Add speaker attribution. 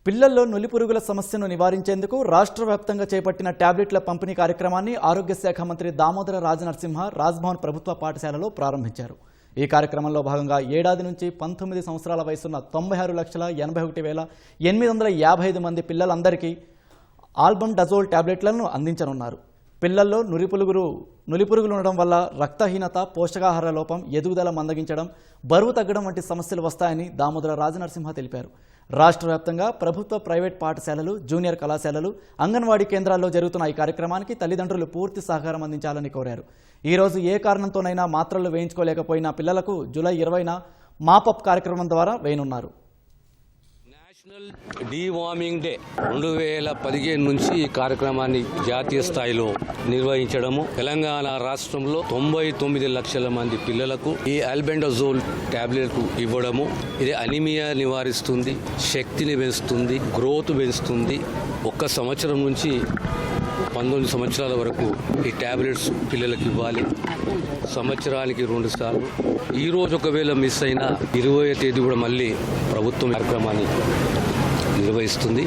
Speaker 1: పిల్లల్లో నులిపురుగుల సమస్యను నివారించేందుకు రాష్ట్ర వ్యాప్తంగా చేపట్టిన టాబ్లెట్ల పంపిణీ కార్యక్రమాన్ని ఆరోగ్య శాఖ మంత్రి దామోదర రాజనరసింహ రాజ్భవన్ ప్రభుత్వ పాఠశాలలో ప్రారంభించారు. ఈ కార్యక్రమంలో భాగంగా ఏడాది నుంచి 19 సంవత్సరాల వయసున్న 96,81,855 మంది పిల్లలందరికీ ఆల్బండజోల్ టాబ్లెట్లను అందించనున్నారు. పిల్లల్లో నులిపురుగులు ఉండడం వల్ల రక్తహీనత, పోషకాహార లోపం, ఎదుగుదల మందగించడం, బరువు తగ్గడం వంటి సమస్యలు వస్తాయని దామోదర రాజనరసింహ తెలిపారు. రాష్ట్ర వ్యాప్తంగా ప్రభుత్వ, ప్రైవేట్ పాఠశాలలు, జూనియర్ కళాశాలలు, అంగన్వాడీ కేంద్రాల్లో జరుగుతున్న ఈ కార్యక్రమానికి తల్లిదండ్రులు పూర్తి సహకారం అందించాలని కోరారు. ఈరోజు ఏ కారణంతోనైనా మాత్రలు వేయించుకోలేకపోయిన పిల్లలకు జూలై 20న మాపప్ కార్యక్రమం ద్వారా వేయనున్నారు.
Speaker 2: నేషనల్ డీవార్మింగ్ డే 2015 నుంచి ఈ కార్యక్రమాన్ని జాతీయ స్థాయిలో నిర్వహించడము. తెలంగాణ రాష్ట్రంలో 99 లక్షల మంది పిల్లలకు ఈ ఆల్బెండజోల్ టాబ్లెట్ ఇవ్వడము. ఇది అనీమియా నివారిస్తుంది, శక్తిని పెంచుతుంది, గ్రోత్ పెంచుతుంది. 1 సంవత్సరం నుంచి 19 సంవత్సరాల వరకు ఈ టాబ్లెట్స్ పిల్లలకు ఇవ్వాలి. సంవత్సరానికి 2 సార్లు. ఈ రోజు ఒకవేళ మిస్ అయినా 20వ తేదీ కూడా మళ్ళీ ప్రభుత్వం కార్యక్రమాన్ని నిర్వహిస్తుంది.